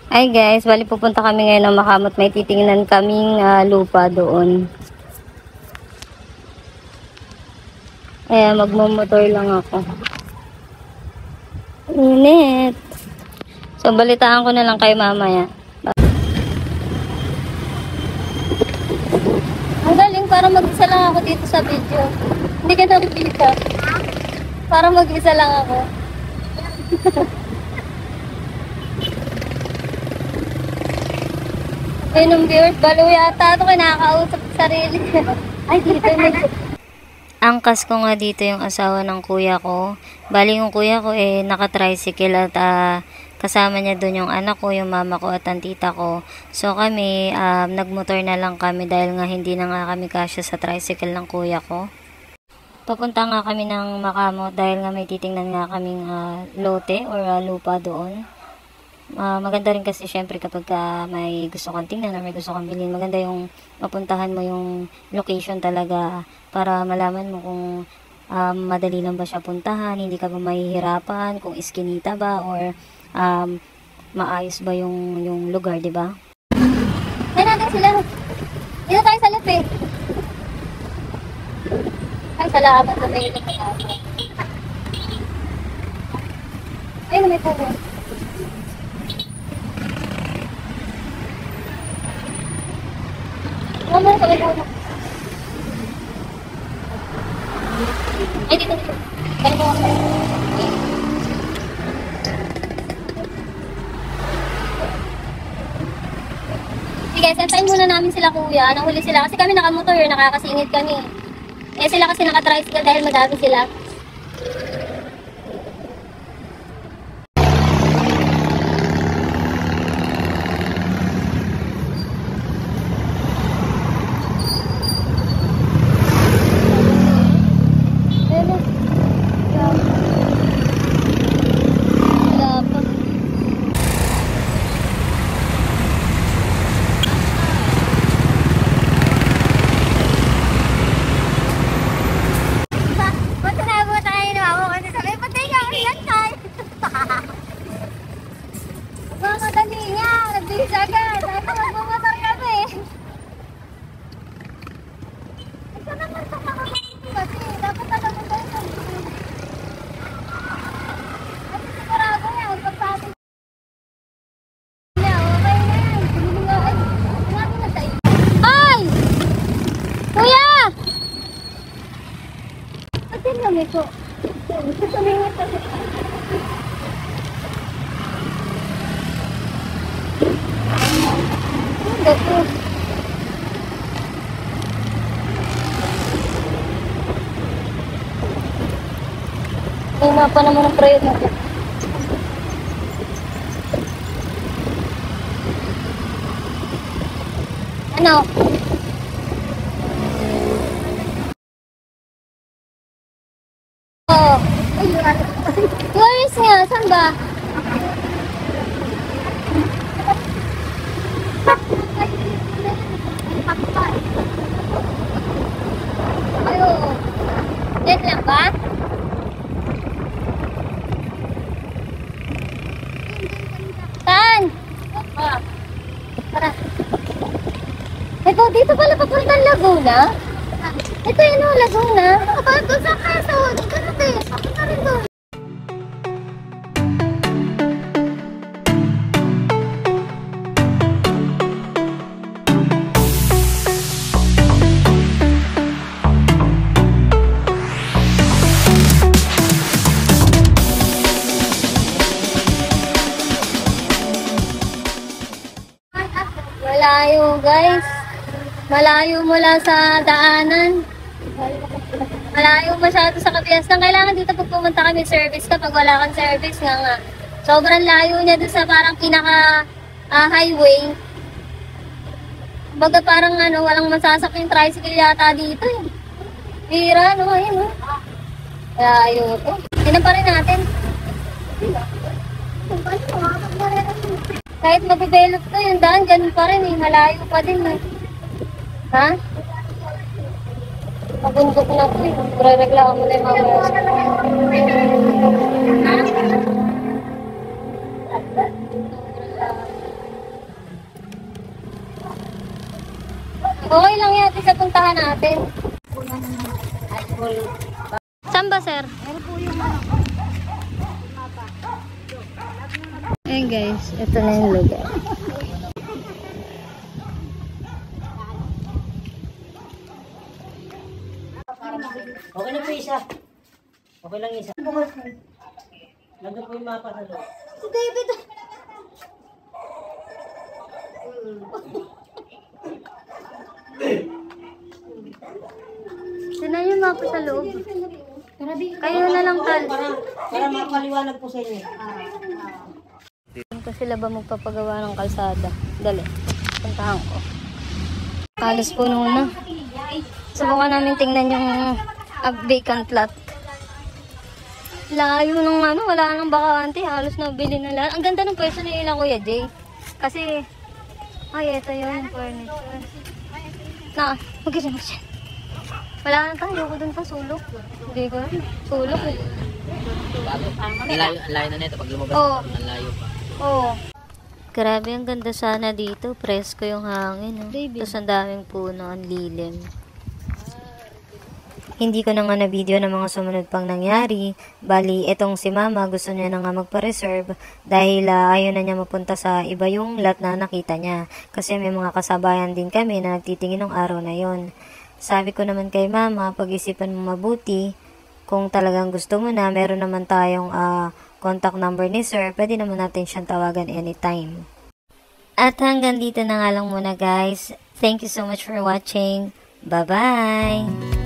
Hi guys, bali pupunta kami ngayon ng Makamot. May titingnan kaming lupa doon. Ayan, magmumotor lang ako. Init. So, balitaan ko na lang kayo mamaya. Ang galing, para mag-isa lang ako dito sa video. Hindi ka nakikita. Para mag-isa lang ako. Ayun ang viewers, balo yata ito kinakausap sa sarili. Ay, dito angkas ko nga dito yung asawa ng kuya ko. Bali yung kuya ko naka-tricycle at kasama niya doon yung anak ko, yung mama ko at ang tita ko. So kami, nagmotor na lang kami dahil nga hindi na nga kami kasya sa tricycle ng kuya ko. Papunta nga kami ng Makamot dahil nga may titingnan nga kaming lote or lupa doon. Maganda rin kasi syempre kapag may gusto kang tingnan or may gusto kang bilhin, maganda yung mapuntahan mo yung location talaga para malaman mo kung madali lang ba siya puntahan, hindi ka ba mahihirapan, kung iskinita ba or maayos ba yung lugar, di ba? Kaya natin sila. Dito tayo sa lupi. Ay, salamat sa may ito. Ay, may po. Mama, kami po. Ay, dito. Kaya po. Sige guys, antayin muna namin sila kuya. Nahuli sila kasi kami nakamotor, nakakasingit kami. Sila kasi naka-tricycle dahil madami sila. Ito. Ito tumingin pa siya. Ito. May mapa naman ang prayod natin. Ano? Where is nga? Saan ba? Ayo. Yan lang ba? Saan? Tara. Ito, dito pala papuntang Laguna. Ito yun o, Laguna. Ito sa kaso. Dito na ito. Papunta rin doon. Malayo guys. Malayo mula sa daanan. Malayo masyado sa Kabiasnan. Kailangan dito pag pumunta kami service kapag wala kang service nga. Sobrang layo niya doon sa parang pinaka highway. Baga parang walang masasaking tricycle yata dito eh. Hira, ayun Layo to. Tingnan pa rin natin. Kahit mag-develop to yung daan, ganun pa rin eh. Malayo pa din eh. Ha? Pabundok na po eh. Re-reklamo na yung mga Puntahan natin. Saan ba, sir? Ayan guys, ito na yung lugar. Okay na po isa. Okay lang isa. Nandun po yung mapa sa loob. Si David! Sina yung mapa sa loob. Kayo na lang, Tal. Para makaliwanag po sa inyo. Kung sila ba magpapagawa ng kalsada? Dali. Puntahan ko. Alas po na. Subukan namin tingnan yung vacant lot. Layo ng ano, wala nang bakante. Halos nabili na lahat. Ang ganda ng pwesto ni ilang Kuya Jay. Kasi, ay, ito yung furniture. Mag-isip. Wala nang tayo ko dun pa, sulok. Hindi ko rin. Sulok eh. Ang layo na nito pag lumabas. Oo. Ang layo pa. Oo. Grabe, ang ganda sana dito. Presko yung hangin. No? Tapos ang daming puno, ang lilim. Hindi ko na nga na-video ng mga sumunod pang nangyari. Bali, etong si Mama gusto niya na nga magpa-reserve dahil ayaw na niya mapunta sa iba yung lot na nakita niya. Kasi may mga kasabayan din kami na nagtitingin ng araw na yon. Sabi ko naman kay Mama, pag-isipan mo mabuti. Kung talagang gusto mo na, meron naman tayong contact number ni Sir. Pwede naman natin siyang tawagan anytime. At hanggang dito na nga lang muna guys. Thank you so much for watching. Bye-bye!